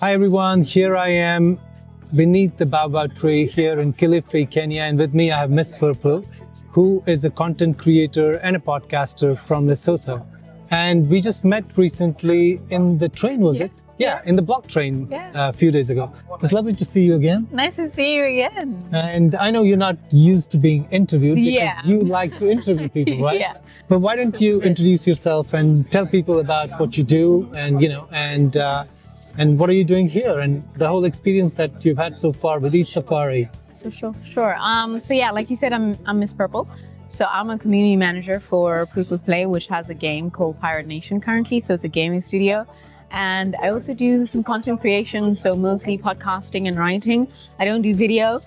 Hi everyone, here I am beneath the Baobab tree here in Kilifi, Kenya, and with me I have Miss Purple, who is a content creator and a podcaster from Lesotho. And we just met recently in the train, was it? Yeah, in the block train a few days ago. It's lovely to see you again. Nice to see you again. And I know you're not used to being interviewed because you like to interview people, right? But why don't you introduce yourself and tell people about what you do and, and what are you doing here and the whole experience that you've had so far with each safari. For sure. So yeah, like you said, I'm Miss Purple. So I'm a community manager for Proof of Play, which has a game called Pirate Nation currently. So it's a gaming studio. And I also do some content creation, so mostly podcasting and writing. I don't do video.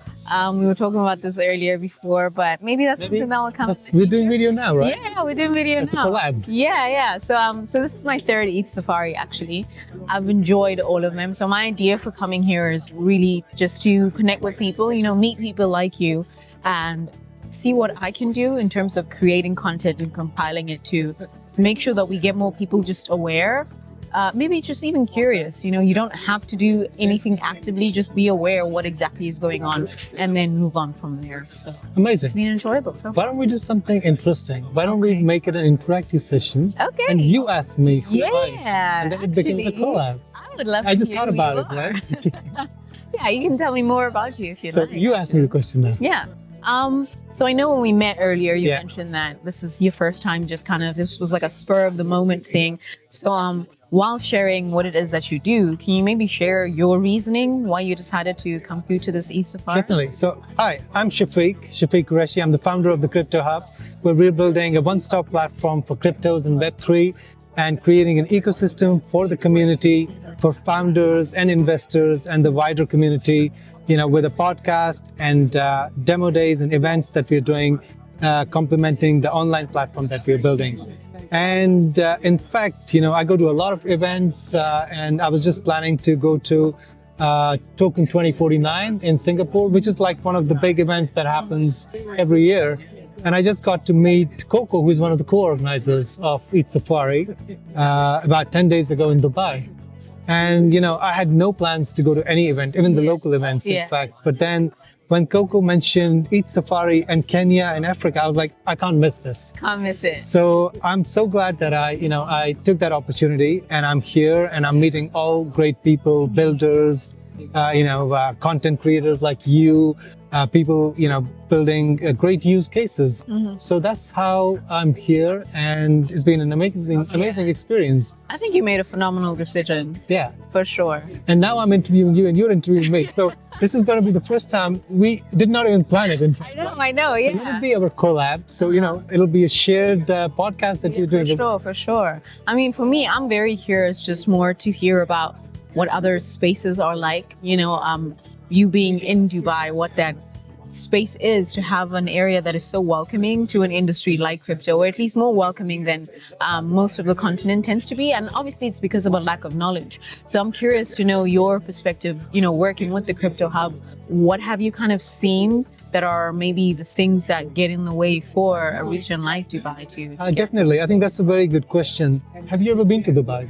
We were talking about this earlier before, but maybe that's something that will come. We're doing video now, right? Yeah, we're doing video it's now. It's a collab. Yeah. So this is my third ETH Safari, actually. I've enjoyed all of them. So my idea for coming here is really just to connect with people, meet people like you and see what I can do in terms of creating content and compiling it to make sure that we get more people just aware. Maybe just even curious, you don't have to do anything actively, just be aware of what exactly is going on and then move on from there. So amazing. It's been enjoyable. So why don't we do something interesting? Why don't we make it an interactive session? Okay. And you ask me who I am. Yeah. And then it becomes a collab. I would love to. I just thought about it, right? Yeah, you can tell me more about you if you like. So you ask me the question now. Yeah. So I know when we met earlier, you mentioned that this is your first time, this was like a spur of the moment thing. So, while sharing what it is that you do, can you maybe share your reasoning why you decided to come through to this ETH Safari? Definitely. So, hi, I'm Shafeeq Qureshi. I'm the founder of the CryptoHub, where we're building a one-stop platform for cryptos and Web3 and creating an ecosystem for the community, for founders and investors and the wider community, with a podcast and demo days and events that we're doing, complementing the online platform that we're building. And in fact, I go to a lot of events and I was just planning to go to Token 2049 in Singapore, which is like one of the big events that happens every year. And I just got to meet Coco, who is one of the co-organizers of ETH Safari, about 10 days ago in Dubai. And, I had no plans to go to any event, even the local events, in fact. But then when Coco mentioned ETH Safari and Kenya and Africa, I was like, I can't miss this. Can't miss it. So I'm so glad that I took that opportunity and I'm here and I'm meeting all great people, builders, content creators like you, people, building great use cases. So that's how I'm here, and it's been an amazing experience. I think you made a phenomenal decision. Yeah. For sure. And now I'm interviewing you and you're interviewing me. So this is going to be the first time. We did not even plan it, in fact. I know, yeah. So let it be our collab. So, it'll be a shared podcast that we're doing. For sure. I mean, for me, I'm very curious just more to hear about what other spaces are like, you being in Dubai, what that space is to have an area that is so welcoming to an industry like crypto, or at least more welcoming than most of the continent tends to be. And obviously it's because of a lack of knowledge. So I'm curious to know your perspective, working with the CryptoHub. What have you kind of seen that are maybe the things that get in the way for a region like Dubai to definitely. I think that's a very good question. Have you ever been to Dubai?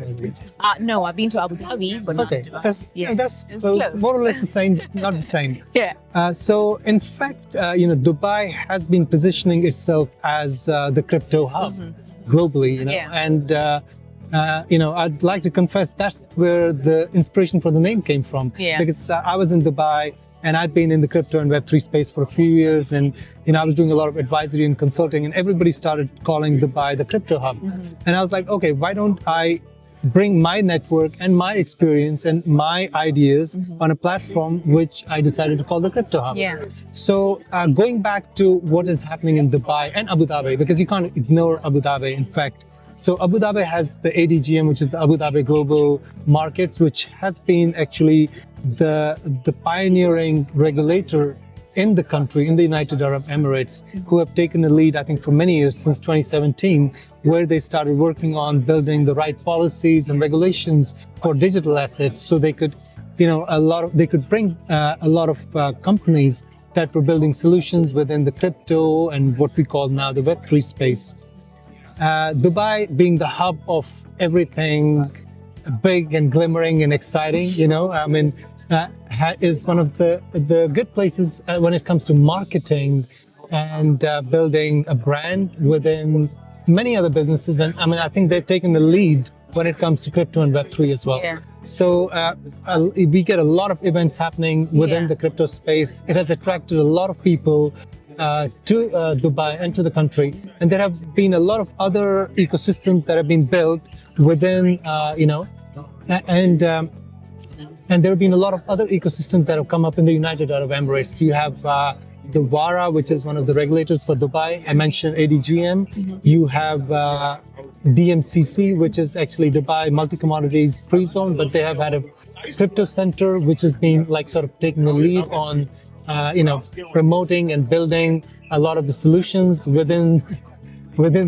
No, I've been to Abu Dhabi, but not Dubai. That's more or less the same, not the same. Yeah. So in fact, Dubai has been positioning itself as the crypto hub globally, and I'd like to confess that's where the inspiration for the name came from. Because I was in Dubai and I'd been in the crypto and Web3 space for a few years, and I was doing a lot of advisory and consulting, and everybody started calling Dubai the crypto hub. And I was like, okay, why don't I bring my network and my experience and my ideas on a platform which I decided to call the Crypto Hub. So going back to what is happening in Dubai and Abu Dhabi, because you can't ignore Abu Dhabi, in fact. So Abu Dhabi has the ADGM, which is the Abu Dhabi Global Markets, which has been actually the pioneering regulator in the country, in the United Arab Emirates, who have taken the lead, I think, for many years, since 2017, where they started working on building the right policies and regulations for digital assets, so they could, they could bring a lot of companies that were building solutions within the crypto and what we call now the Web3 space. Dubai being the hub of everything big and glimmering and exciting. I mean, is one of the good places when it comes to marketing and building a brand within many other businesses. And I mean, I think they've taken the lead when it comes to crypto and Web3 as well. Yeah. So we get a lot of events happening within the crypto space. It has attracted a lot of people to Dubai and to the country. And there have been a lot of other ecosystems that have been built within, and there have been a lot of other ecosystems that have come up in the United Arab Emirates. You have the WARA, which is one of the regulators for Dubai. I mentioned ADGM. You have DMCC, which is actually Dubai Multi-Commodities Free Zone, but they have had a crypto center, which has been like sort of taking the lead on, promoting and building a lot of the solutions within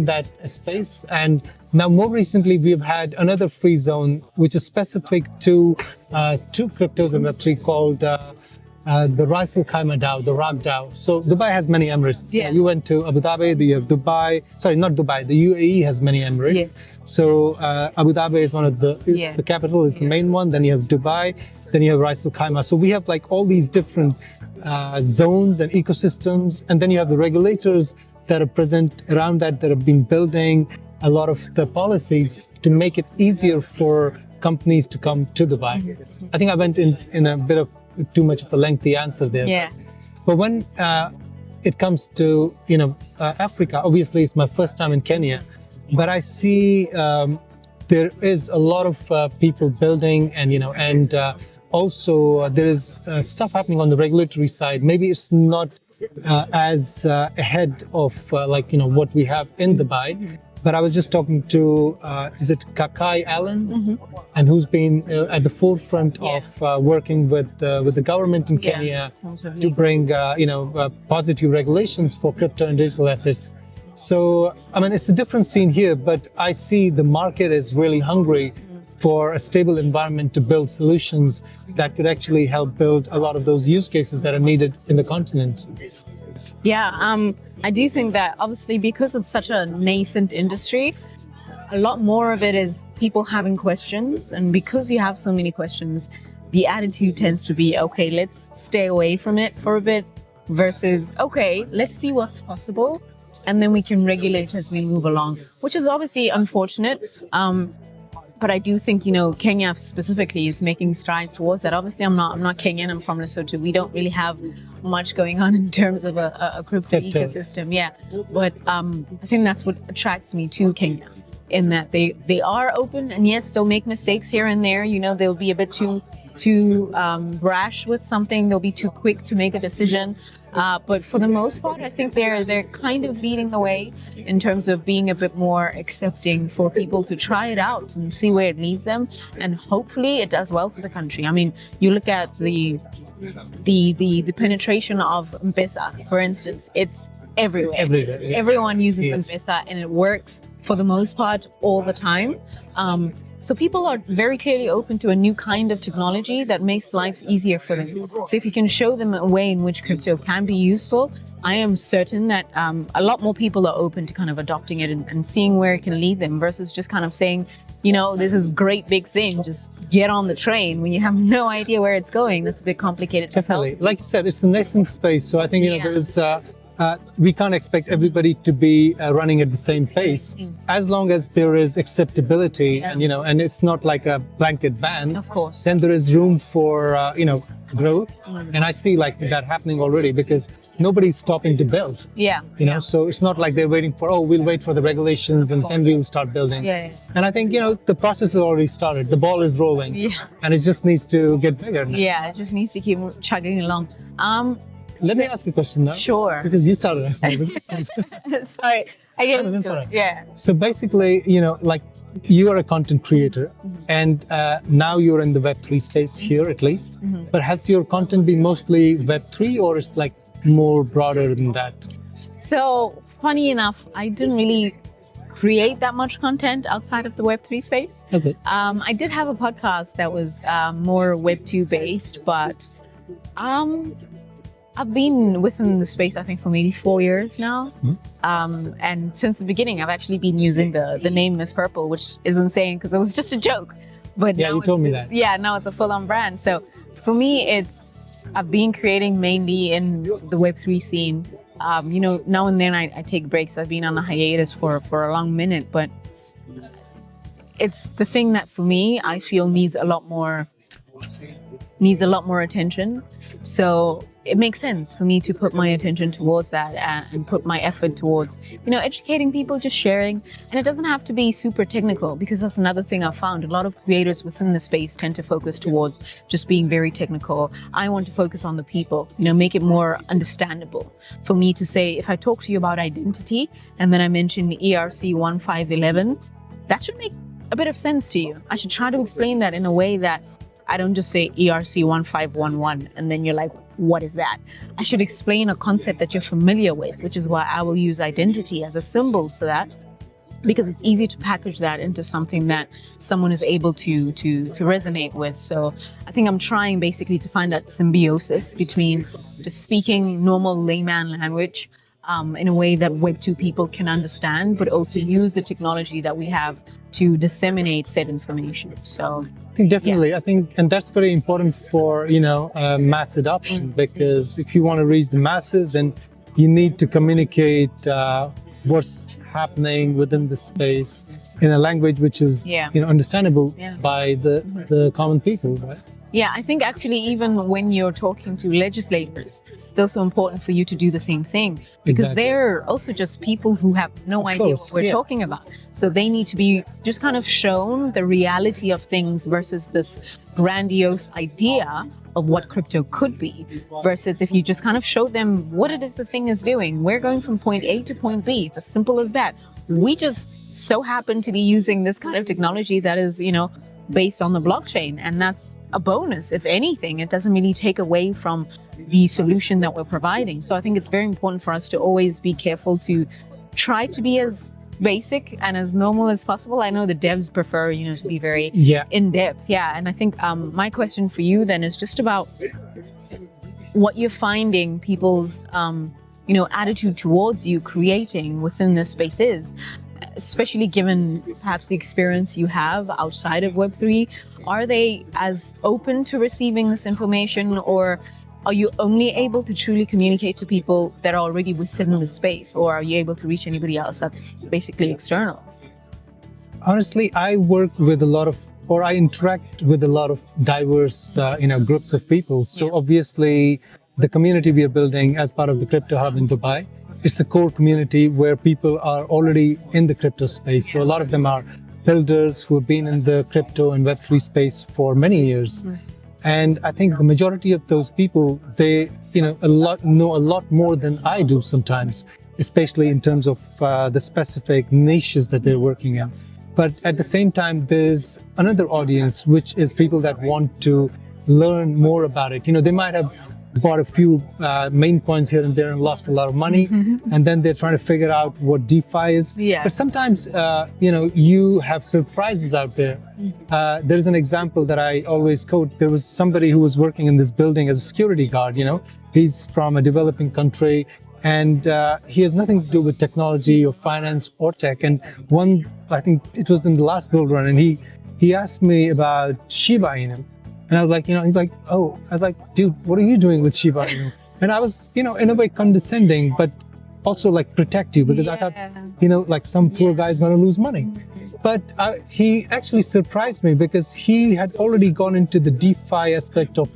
that space. And now more recently, we've had another free zone, which is specific to two cryptos in Web3 called the Ras Al Khaimah DAO, the RAG DAO. So Dubai has many emirates. Yeah. You went to Abu Dhabi, you have Dubai. Sorry, not Dubai. The UAE has many emirates. Yes. So Abu Dhabi is one of the the capital, is the main one. Then you have Dubai. Then you have Ras Al Khaimah. So we have like all these different zones and ecosystems, and then you have the regulators that are present around that have been building a lot of the policies to make it easier for companies to come to Dubai. I think I went in a bit of too much of a lengthy answer there. Yeah. But when it comes to Africa, obviously it's my first time in Kenya, but I see there is a lot of people building, and also there is stuff happening on the regulatory side. Maybe it's not as ahead of what we have in Dubai. But I was just talking to, is it Kakai Allen, and who's been at the forefront of working with the government in Kenya to bring, positive regulations for crypto and digital assets. So, I mean, it's a different scene here, but I see the market is really hungry for a stable environment to build solutions that could actually help build a lot of those use cases that are needed in the continent. Yeah, I do think that obviously because it's such a nascent industry, a lot more of it is people having questions. And because you have so many questions, the attitude tends to be, okay, let's stay away from it for a bit versus, okay, let's see what's possible. And then we can regulate as we move along, which is obviously unfortunate. But I do think, Kenya specifically is making strides towards that. Obviously, I'm not Kenyan, I'm from Lesotho. We don't really have much going on in terms of a crypto ecosystem. Yeah. But I think that's what attracts me to Kenya, in that they are open, and yes, they'll make mistakes here and there. They'll be a bit too brash with something. They'll be too quick to make a decision. But for the most part, I think they're kind of leading the way in terms of being a bit more accepting for people to try it out and see where it leads them. And hopefully it does well for the country. I mean, you look at the penetration of M-Pesa, for instance, it's everywhere. Yeah. Everyone uses M-Pesa, and it works for the most part all the time. So people are very clearly open to a new kind of technology that makes lives easier for them. So if you can show them a way in which crypto can be useful, I am certain that a lot more people are open to kind of adopting it and seeing where it can lead them, versus just kind of saying, this is great big thing, just get on the train when you have no idea where it's going. That's a bit complicated to follow. Definitely. Like you said, it's the nascent space. So I think, there's... we can't expect everybody to be running at the same pace, as long as there is acceptability and it's not like a blanket ban. Of course. Then there is room for growth, and I see like that happening already because nobody's stopping to build. So it's not like they're waiting for, we'll wait for the regulations and then we'll start building. And I think the process has already started. The ball is rolling, and it just needs to get bigger now. It just needs to keep chugging along. Let me ask you a question now. Sure. Because you started asking me questions. Sorry, I get into right. it. Yeah. So basically, like you are a content creator, and now you're in the Web3 space here at least. But has your content been mostly Web3, or is like more broader than that? So funny enough, I didn't really create that much content outside of the Web3 space. Okay. I did have a podcast that was more Web2 based, but I've been within the space, I think, for maybe 4 years now. And since the beginning, I've actually been using the name Miss Purple, which is insane because it was just a joke. but yeah, now you told me that. Yeah, now it's a full-on brand. So for me, I've been creating mainly in the Web3 scene. You know, now and then I take breaks. I've been on a hiatus for a long minute, but it's the thing that for me, I feel needs a lot more attention. So it makes sense for me to put my attention towards that and put my effort towards, you know, educating people, just sharing. And it doesn't have to be super technical, because that's another thing I've found. A lot of creators within the space tend to focus towards just being very technical. I want to focus on the people, you know, make it more understandable for me to say, if I talk to you about identity and then I mention ERC 1511, that should make a bit of sense to you. I should try to explain that in a way that I don't just say ERC 1511 and then you're like, what is that? I should explain a concept that you're familiar with, which is why I will use identity as a symbol for that, because it's easy to package that into something that someone is able to resonate with. So I think I'm trying basically to find that symbiosis between just speaking normal layman language in a way that Web2 people can understand, but also use the technology that we have to disseminate said information. So I think definitely, yeah. I think, and that's very important for, you know, mass adoption, because if you want to reach the masses, then you need to communicate what's happening within the space in a language which is, you know, understandable by the common people, right? Yeah, I think actually even when you're talking to legislators, it's also important for you to do the same thing, because they're also just people who have no idea what we're talking about. So they need to be just kind of shown the reality of things versus this grandiose idea of what crypto could be, versus if you just kind of show them what it is the thing is doing. We're going from point A to point B. It's as simple as that. We just so happen to be using this kind of technology that is, you know, based on the blockchain, and that's a bonus. If anything, it doesn't really take away from the solution that we're providing. So I think it's very important for us to always be careful to try to be as basic and as normal as possible. I know the devs prefer, you know, to be very in-depth. Yeah, and I think my question for you then is just about what you're finding people's you know, attitude towards you creating within this space is, especially given perhaps the experience you have outside of Web3. Are they as open to receiving this information, or are you only able to truly communicate to people that are already within the space, or are you able to reach anybody else that's basically external? Honestly, I work with a lot of, or I interact with a lot of diverse, you know, groups of people. So obviously, the community we are building as part of the CryptoHub in Dubai, it's a core community where people are already in the crypto space. So a lot of them are builders who have been in the crypto and Web3 space for many years. And I think the majority of those people, they, you know, know a lot more than I do sometimes, especially in terms of the specific niches that they're working in. But at the same time, there's another audience, which is people that want to learn more about it. You know, they might have bought a few main coins here and there and lost a lot of money, and then they're trying to figure out what DeFi is. But sometimes, you know, you have surprises out there. There's an example that I always quote. There was somebody who was working in this building as a security guard. You know, he's from a developing country, and he has nothing to do with technology or finance or tech. And I think it was in the last bull run, and he asked me about Shiba Inu. And I was like, you know, he's like, oh, I was like, dude, what are you doing with Shiba Inu? And I was, you know, in a way condescending, but also like protective, because I thought, you know, like some poor guy's going to lose money. But he actually surprised me, because he had already gone into the DeFi aspect of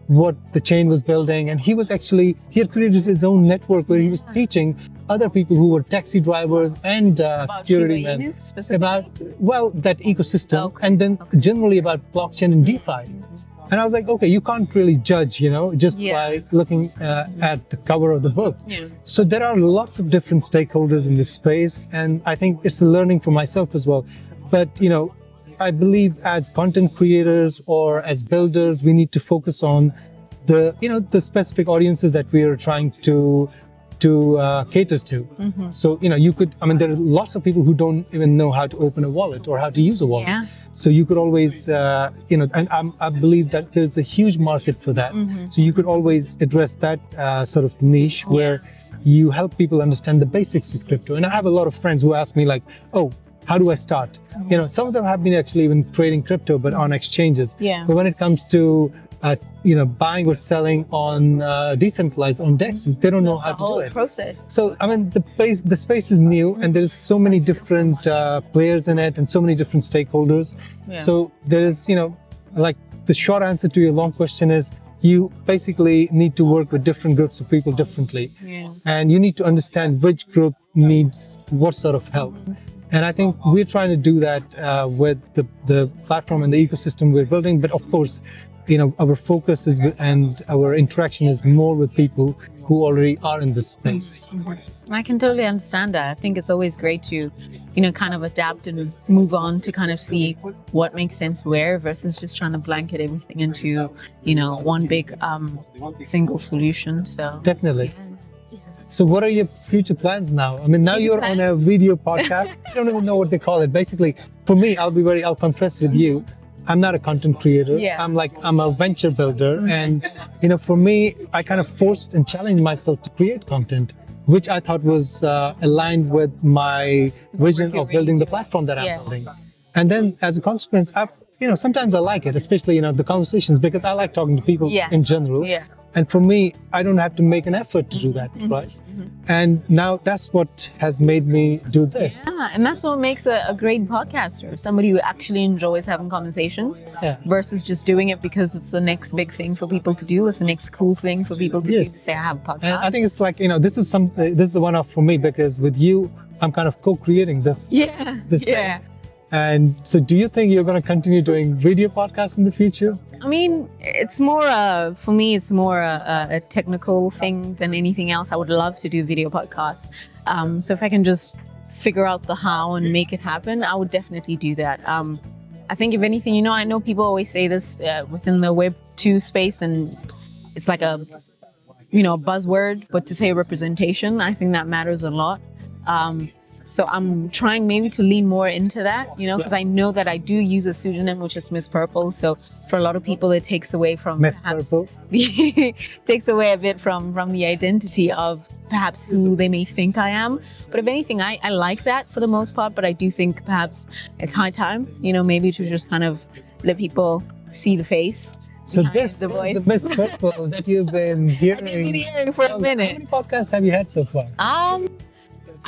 what the chain was building. And he had created his own network where he was teaching other people who were taxi drivers and security men about, well, that ecosystem, and then generally about blockchain and DeFi. And I was like, okay, you can't really judge, you know, just by looking at the cover of the book. So there are lots of different stakeholders in this space, and I think it's a learning for myself as well. But, you know, I believe as content creators or as builders, we need to focus on the, you know, the specific audiences that we are trying to cater to. So, you know, there are lots of people who don't even know how to open a wallet or how to use a wallet. So you could always, you know, and I believe that there's a huge market for that. So you could always address that sort of niche where you help people understand the basics of crypto. And I have a lot of friends who ask me like, oh, how do I start? Some of them have been actually even trading crypto, but on exchanges. Yeah. But when it comes to buying or selling on decentralized on DEXs, they don't know how to do it. Process. So I mean, the space is new, and there's so many different players in it, and so many different stakeholders. Yeah. So there is, like the short answer to your long question is, you basically need to work with different groups of people differently, and you need to understand which group needs what sort of help. And I think we're trying to do that with the platform and the ecosystem we're building. But of course, our focus is and our interaction is more with people who already are in this space. I can totally understand that. I think it's always great to, kind of adapt and move on to kind of see what makes sense where versus just trying to blanket everything into, one big single solution. So definitely. So what are your future plans now? I mean, now you're on a video podcast. I don't even know what they call it. Basically, for me, I'll confess with you, I'm not a content creator. Yeah. I'm a venture builder. And, for me, I kind of forced and challenged myself to create content, which I thought was aligned with my vision of building the platform that I'm building. And then as a consequence, sometimes I like it, especially, the conversations, because I like talking to people in general. Yeah. And for me, I don't have to make an effort to do that, right? And now that's what has made me do this. Yeah, and that's what makes a great podcaster, somebody who actually enjoys having conversations versus just doing it because it's the next big thing for people to do, it's the next cool thing for people to do, to say, I have a podcast. And I think it's like, this is a one-off for me, because with you, I'm kind of co-creating this. This thing. And so do you think you're going to continue doing video podcasts in the future? I mean, it's more, for me, it's more a technical thing than anything else. I would love to do video podcasts. So if I can just figure out the how and make it happen, I would definitely do that. I think if anything, I know people always say this within the Web 2 space, and it's like a buzzword, but to say representation, I think that matters a lot. So I'm trying maybe to lean more into that, because I know that I do use a pseudonym, which is Miss Purple. So for a lot of people, it takes away from Miss Purple. takes away a bit from the identity of perhaps who they may think I am. But if anything, I like that for the most part. But I do think perhaps it's high time, maybe to just kind of let people see the face. So this the voice. The Miss Purple that you've been hearing. I've been hearing for a minute. How many podcasts have you had so far?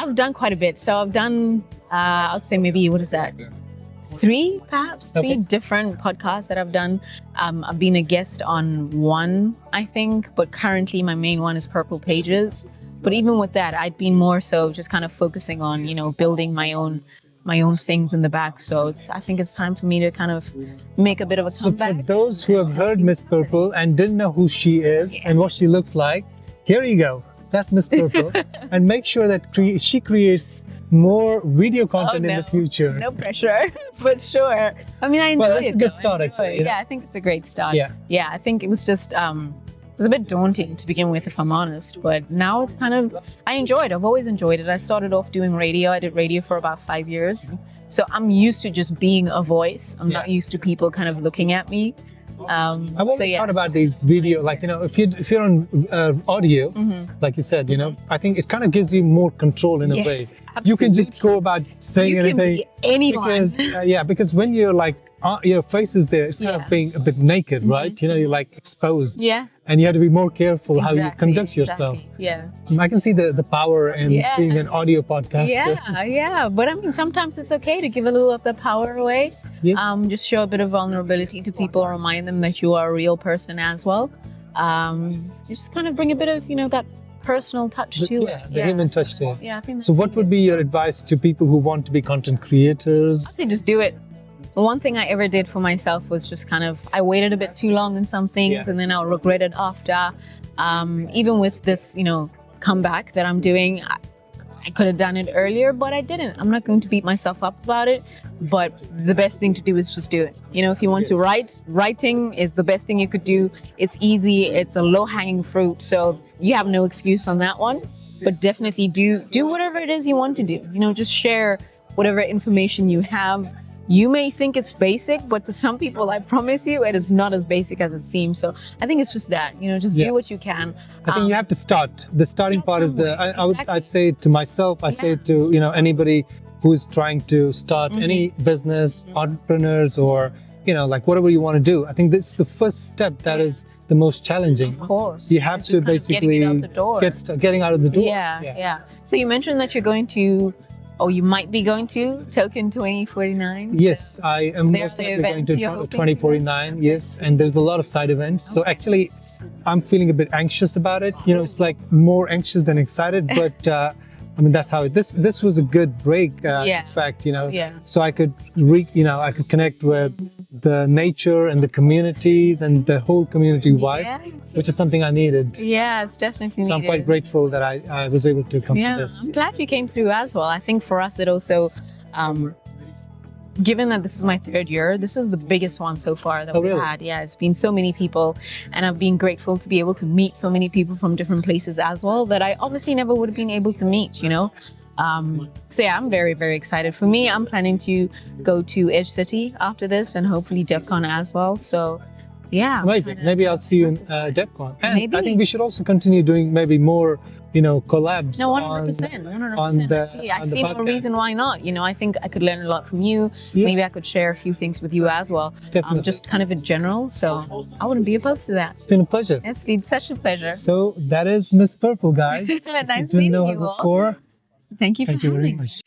I've done quite a bit. So I've done, I'd say maybe, what is that? Three different podcasts that I've done. I've been a guest on one, I think, but currently my main one is Purple Pages. But even with that, I'd been more so just kind of focusing on, building my own things in the back. So I think it's time for me to kind of make a bit of a comeback. So for those who have heard Miss Purple and didn't know who she is and what she looks like, here you go. That's Miss Purple. And make sure that she creates more video content in the future. No pressure, for sure. I mean, I enjoy it. Well, that's a good start, actually. Yeah, I think it's a great start. Yeah. I think it was just, it was a bit daunting to begin with, if I'm honest. But now it's kind of, I enjoy it. I've always enjoyed it. I started off doing radio. I did radio for about 5 years. So I'm used to just being a voice. I'm not used to people kind of looking at me. I've always thought about these video, like, if you're on audio, like you said, I think it kind of gives you more control in a way. Absolutely. You can just go about saying anything. You can be anyone. Because when you're like, your face is there, it's kind of being a bit naked, right? You're like exposed. Yeah. And you have to be more careful how you conduct yourself. Yeah. I can see the power in being an audio podcaster. Yeah. But I mean, sometimes it's okay to give a little of the power away. Yes. Just show a bit of vulnerability to people, remind them that you are a real person as well. Just kind of bring a bit of, that personal touch to it. The human touch to it. Yeah, I think so what would be your advice to people who want to be content creators? I'd say just do it. The one thing I ever did for myself was just kind of, I waited a bit too long in some things and then I'll regret it after. Even with this, comeback that I'm doing, I could have done it earlier, but I didn't. I'm not going to beat myself up about it, but the best thing to do is just do it. If you want to write, writing is the best thing you could do. It's easy. It's a low-hanging fruit, so you have no excuse on that one. But definitely do whatever it is you want to do. Just share whatever information you have. You may think it's basic, but to some people, I promise you, it is not as basic as it seems. So I think it's just that, just do what you can. I think you have to start. The starting part is I'd say it to myself, I say it to, anybody who's trying to start any business, entrepreneurs, or like whatever you want to do. I think this is the first step that is the most challenging. Of course. You have to basically getting out of the door. Yeah. So you mentioned that you're going to, or you might be going to Token 2049. Yes, I am most likely going to 2049. Yes, and there's a lot of side events. So actually, I'm feeling a bit anxious about it. It's like more anxious than excited, but I mean, that's how this was a good break, in fact, so I could I could connect with the nature and the communities and the whole community vibe, which is something I needed. Yeah, it's definitely needed. So I'm quite grateful that I was able to come to this. I'm glad you came through as well. I think for us, it also, given that this is my 3rd year, this is the biggest one so far that we've had. Yeah, it's been so many people, and I've been grateful to be able to meet so many people from different places as well that I obviously never would have been able to meet, So yeah, I'm very, very excited. For me, I'm planning to go to Edge City after this and hopefully DevCon as well. So yeah. Amazing. Maybe I'll see you in DevCon. And I think we should also continue doing maybe more collabs. No, 100%. 100%. I see no reason why not. I think I could learn a lot from you. Maybe I could share a few things with you as well. Definitely. Just kind of in general. So I wouldn't be opposed to that. It's been a pleasure. It's been such a pleasure. So that is Miss Purple, guys. Nice didn't meeting know her you all. before. Thank you for having me. Very much.